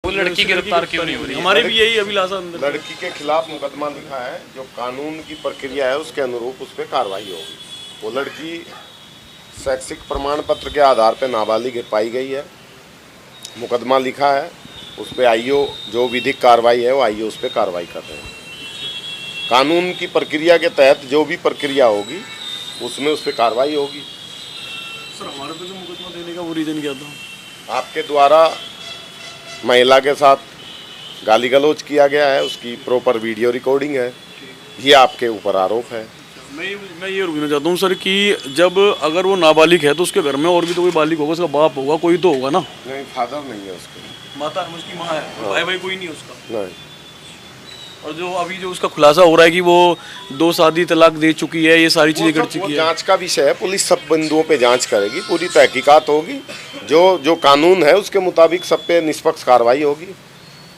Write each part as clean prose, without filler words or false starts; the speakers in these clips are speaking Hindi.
वो लड़की गिरफ्तार क्यों नहीं हो रही? हमारे भी यही अभिलाषा अंदर। लड़की के खिलाफ मुकदमा लिखा है, जो कानून की प्रक्रिया है उसके अनुरूप उस पर कार्रवाई होगी। वो लड़की शैक्षिक प्रमाण पत्र के आधार पर नाबालिग पाई गई है, मुकदमा लिखा है, उस पर आईओ जो विधिक कार्रवाई है वो आईओ उस पर कार्रवाई कर रहे हैं। कानून की प्रक्रिया के तहत जो भी प्रक्रिया होगी उसमें उस पर कार्रवाई होगी। सर हमारे पे जो मुकदमा देने का वो रीज़न क्या था? आपके द्वारा महिला के साथ गाली गलौज किया गया है, उसकी प्रॉपर वीडियो रिकॉर्डिंग है, ये आपके ऊपर आरोप है। मैं ये रुकना चाहता हूँ सर कि जब अगर वो नाबालिग है तो उसके घर में और भी तो कोई बालिग होगा, उसका बाप होगा, कोई तो होगा ना? नहीं, फादर नहीं है उसके, माता उसकी माँ है, भाई भाई कोई नहीं उसका। नहीं। और जो अभी जो उसका खुलासा हो रहा है कि वो 2 शादी तलाक दे चुकी है, ये सारी चीज़ें कर चुकी है। जांच का विषय है, पुलिस सब बिंदुओं पे जांच करेगी, पूरी तहकीकात होगी, जो कानून है उसके मुताबिक सब पे निष्पक्ष कार्रवाई होगी।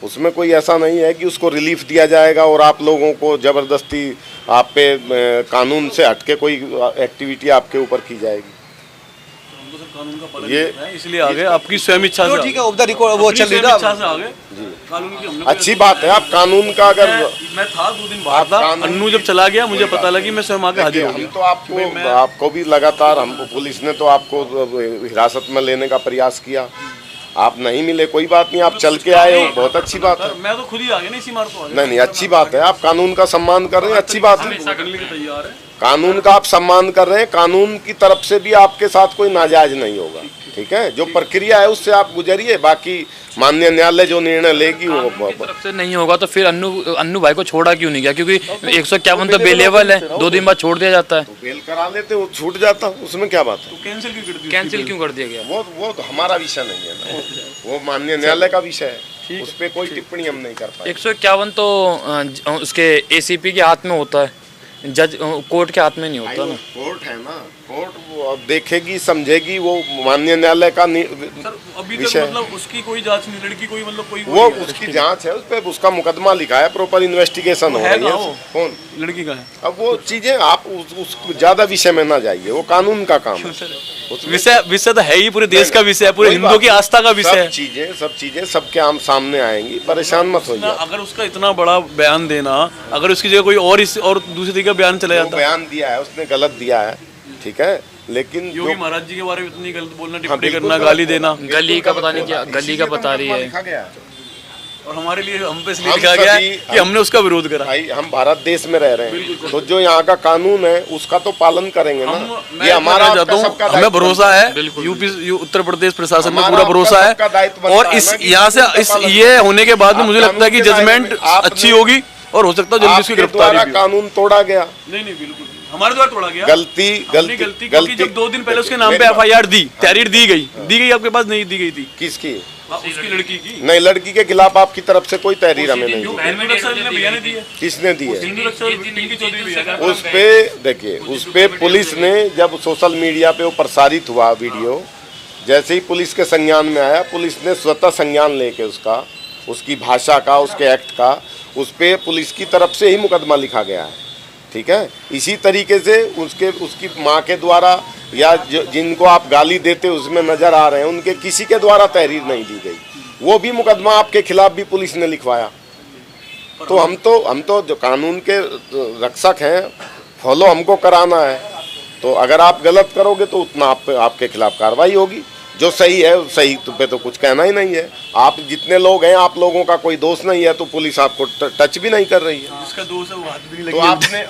उसमें कोई ऐसा नहीं है कि उसको रिलीफ दिया जाएगा और आप लोगों को ज़बरदस्ती आप पे कानून से हटके कोई एक्टिविटी आपके ऊपर की जाएगी। कानून का पालन ये इसलिए आगे आपकी स्वयं इच्छा से, ठीक है, ऑफ द रिकॉर्ड वो चल रही है इच्छा से आगे जी। कानून की हमने अच्छी बात है। आप कानून का अगर मैं था 2 दिन बाहर था, अन्नू जब चला गया मुझे पता लगा कि मैं स्वयं आके हाजिर हो गया। हम तो आपको भी लगातार हम पुलिस ने तो आपको हिरासत में लेने का प्रयास किया, आप नहीं मिले, कोई बात नहीं, आप चल के आए हो, बहुत अच्छी बात है। मैं तो खुद ही आ गया, नहीं इसी मार तो आ गया। नहीं, अच्छी बात है, आप कानून का सम्मान कर रहे हैं, अच्छी बात है। तैयार है, कानून का आप सम्मान कर रहे हैं, कानून की तरफ से भी आपके साथ कोई नाजायज नहीं होगा, ठीक है? जो प्रक्रिया है उससे आप गुजरिए, बाकी माननीय न्यायालय जो निर्णय लेगी वो तरफ से नहीं होगा। तो फिर अन्नू भाई को छोड़ा क्यों नहीं गया? क्योंकि 151 तो बेलेबल है, 2 दिन बाद छोड़ दिया जाता है। तो बेल करा लेते, वो छूट जाता, उसमें क्या बात है? कैंसिल क्यों कर दिया गया? वो तो हमारा विषय नहीं है ना, वो माननीय न्यायालय का विषय है, उस पर कोई टिप्पणी हम नहीं कर पाए। 151 तो उसके ACP के हाथ में होता है, जज कोर्ट के हाथ में नहीं होता ना। कोर्ट है ना, कोर्ट वो देखेगी समझेगी, वो माननीय न्यायालय का विषय। मतलब उसकी कोई जांच नहीं, लड़की कोई मतलब कोई वो उसकी जांच है, उस पे उसका मुकदमा लिखा है, प्रॉपर इन्वेस्टिगेशन हो रही है। कौन लड़की का है? अब वो चीजें आप उस ज्यादा विषय में ना जाइए, वो कानून का काम है। विषय तो है ही, पूरे देश का विषय है, पूरे हिंदुओं की आस्था का विषय है। सब चीजें सबके आम सामने आएंगी, परेशान मत होइए। अगर उसका इतना बड़ा बयान देना, अगर उसकी जगह कोई और दूसरी तरीके का बयान चला जाता, बयान दिया है उसने, गलत दिया है, ठीक है, लेकिन योगी महाराज जी के बारे में इतनी गलत बोलना, टिप्पणी करना, गाली देना, गली का पता नहीं क्या, गली का बता रही है। और हमारे लिए हम पे इसलिए लिखा गया है कि हमने उसका विरोध करा। भाई हम भारत देश में रह रहे हैं, तो जो यहाँ का कानून है उसका तो पालन करेंगे ना। ये हमारा हमें भरोसा है, यूपी उत्तर प्रदेश प्रशासन में पूरा भरोसा है, और इस यहाँ से ये होने के बाद में मुझे लगता है कि जजमेंट अच्छी होगी और हो सकता है जल्दी उसकी गिरफ्तारी। कानून तोड़ा गया? नहीं, बिल्कुल हमारे द्वारा तोड़ा गया। गलती क्योंकि जब 2 दिन पहले उसके नाम पे FIR तहरीर दी गई, आपके पास नहीं दी गई थी। किसकी? उसकी लड़की की। नहीं, लड़की के खिलाफ आपकी तरफ से कोई तहरीर हमें नहीं दी। किसने दी है? उस पे देखिए, उस पे पुलिस ने जब सोशल मीडिया पे वो प्रसारित हुआ वीडियो, जैसे ही पुलिस के संज्ञान में आया, पुलिस ने स्वतः संज्ञान लेके उसकी भाषा का, उसके एक्ट का, उस पे पुलिस की तरफ से ही मुकदमा लिखा गया है, ठीक है? इसी तरीके से उसकी माँ के द्वारा या जिनको आप गाली देते उसमें नजर आ रहे हैं, उनके किसी के द्वारा तहरीर नहीं दी गई, वो भी मुकदमा आपके खिलाफ भी पुलिस ने लिखवाया। तो हम तो जो कानून के रक्षक हैं, फॉलो हमको कराना है, तो अगर आप गलत करोगे तो उतना आपके खिलाफ कार्रवाई होगी। जो सही है सही पे तो कुछ कहना ही नहीं है। आप जितने लोग हैं, आप लोगों का कोई दोष नहीं है, तो पुलिस आपको टच भी नहीं कर रही है। जिसका दोष है वो हाथ भी नहीं लगी। तो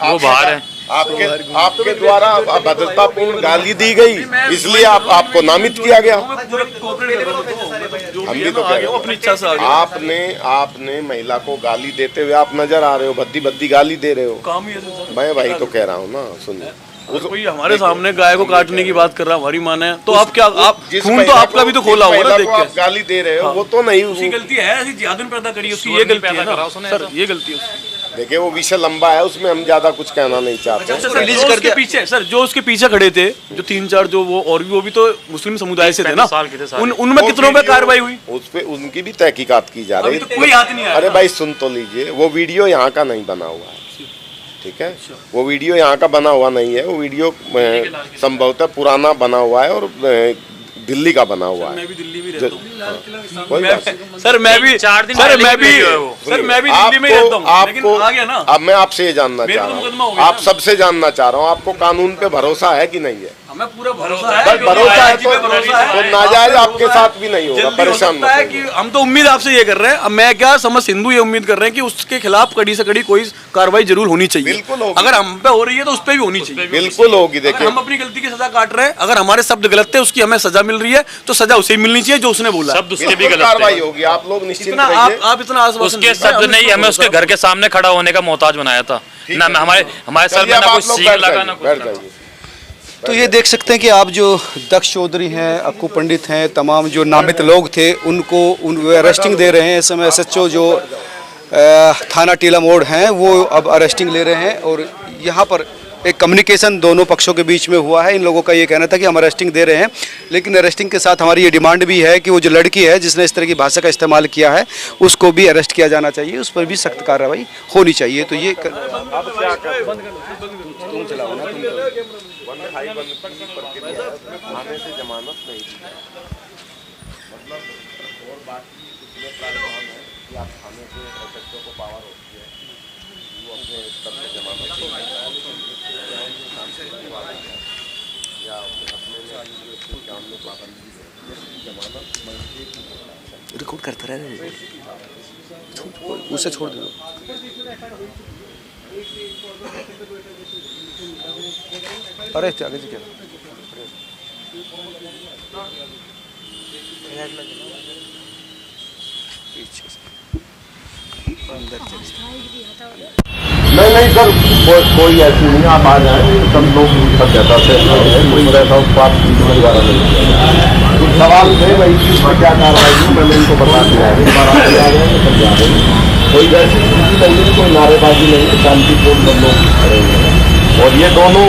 वो बाहर है, आपके द्वारा भद्रतापूर्ण गाली दी गई, इसलिए आपको नामित किया गया। हम भी तो कह रहे हैं, अपनी इच्छा से आपने महिला को गाली देते हुए आप नजर आ रहे हो, भद्दी गाली दे रहे हो। मैं भाई तो कह रहा हूँ ना, सुनिए, कोई हमारे सामने गाय को काटने की बात कर रहा है, हमारी माने, तो आप क्या, आप खून तो आपका भी तो खोला हुआ ना, देख के आप गाली दे रहे हो, वो तो नहीं, उसकी गलती है, ऐसी जिहादन पैदा करी, उसकी ये गलती है ना सर, ये गलती है। देखिए वो विषय लंबा है, उसमें हम ज्यादा कुछ कहना नहीं चाहते। सर जो उसके पीछे खड़े थे, जो 3-4 जो वो भी तो मुस्लिम समुदाय से थे ना, उनमें कितनों पे कार्रवाई हुई? उस पे उनकी भी तहकीकात की जा रही है। कोई हाथ नहीं आया। अरे भाई सुन तो लीजिए, वो वीडियो यहाँ का नहीं बना हुआ है, ठीक है? वो वीडियो यहाँ का बना हुआ नहीं है, वो वीडियो संभवतः पुराना बना हुआ है और दिल्ली का बना हुआ है। मैं भी दिल्ली में रहता हूँ। कोई बात नहीं। सर मैं भी 4 दिन सर मैं भी पहले सर मैं भी दिल्ली में रहता हूँ, लेकिन आ गया ना। अब मैं आपसे ये जानना मेरे चाह तो रहा मुकदमा हो हूँ, गया आप ना। सबसे जानना चाह रहा हूँ, आपको कानून पे भरोसा है कि नहीं है? हमें पूरा भरोसा है। बस भरोसा है तो तो नाजायज आपके साथ भी नहीं होगा, परेशान मत है कि होइए। हम तो उम्मीद आपसे ये कर रहे हैं, अब मैं क्या समझ हिंदू ये उम्मीद कर रहे हैं कि उसके खिलाफ कड़ी से कड़ी कोई कार्रवाई जरूर होनी चाहिए। बिल्कुल होगी। अगर हम पे हो रही है तो उस पे भी होनी चाहिए। बिल्कुल होगी। अगर देखिए हम अपनी गलती की सजा काट रहे हैं, अगर हमारे शब्द गलत थे उसकी हमें सजा मिल रही है तो सजा उसे ही मिलनी चाहिए जो उसने बोला। शब्द उसके भी बिल्कुल गलत कार्रवाई थे। होगी, आप लोग निश्चिंत इतना रहिए। आप इतना आश्वासन उसके दीजिए, शब्द हम नहीं, इसको हमें उसके घर के सामने खड़ा होने का मोहताज बनाया था ना, हमारे सर चलिए, में अब ना आप कुछ लोग सीख बैठ लगा जाइए, ना बैठ कुछ। जाइए। तो ये देख सकते हैं कि आप जो दक्ष चौधरी हैं, अक्कू पंडित हैं, तमाम जो नामित लोग थे उनको अरेस्टिंग दे रहे हैं। इस समय एसएचओ जो थाना टीला मोड़ हैं वो अब अरेस्टिंग ले रहे हैं और यहाँ पर एक कम्युनिकेशन दोनों पक्षों के बीच में हुआ है। इन लोगों का ये कहना था कि हम अरेस्टिंग दे रहे हैं, लेकिन अरेस्टिंग के साथ हमारी ये डिमांड भी है कि वो जो लड़की है जिसने इस तरह की भाषा का इस्तेमाल किया है उसको भी अरेस्ट किया जाना चाहिए, उस पर भी सख्त कार्रवाई होनी चाहिए। तो ये थाने से जमानत नहीं दी, मतलब और बाकी इसमें प्रावधान है कि आप थाने से एसएचओ को पावर होती है, वो अपने स्तर से जमानत दे सकता है, लेकिन इससे क्या है कि शांति की बात है या अपने में जो इसके काम में पाबंदी है, जमानत मंजूर की होना चाहिए। रिकॉर्ड करता रहे, उसे छोड़ दो। अरे आगे जी क्या नहीं सर, कोई ऐसी नहीं, आप आ जाए, सब लोग सब जैसा से कोई वैसा उत्पाद वगैरह नहीं। कुछ सवाल थे भाई इसमें क्या कार्रवाई हुई, मैंने इनको बता दिया है, एक बार आप आ जाए सब जा रहे हैं। कोई ऐसी स्थिति नहीं है, कोई नारेबाजी नहीं है, शांतिपूर्ण सब लोग खड़े हुए हैं और ये दोनों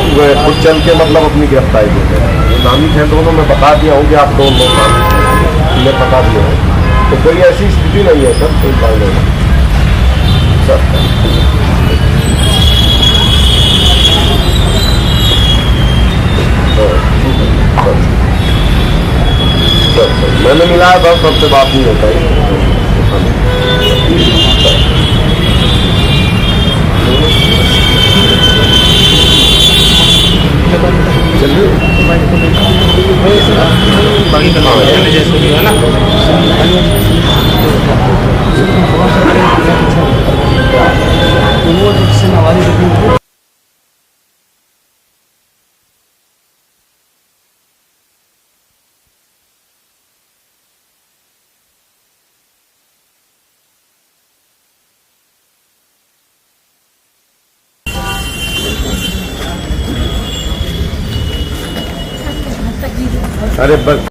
खुद चल के मतलब अपनी गिरफ्तारी देते हैं। ये नामित है दोनों, मैं बता दिया हूँ कि आप दोनों लोग नामित हैं, ये बता दिया है, तो कोई ऐसी स्थिति नहीं है सर, कोई बात नहीं सर। मैंने मिलाया था, सबसे बात नहीं होता है। अरे बस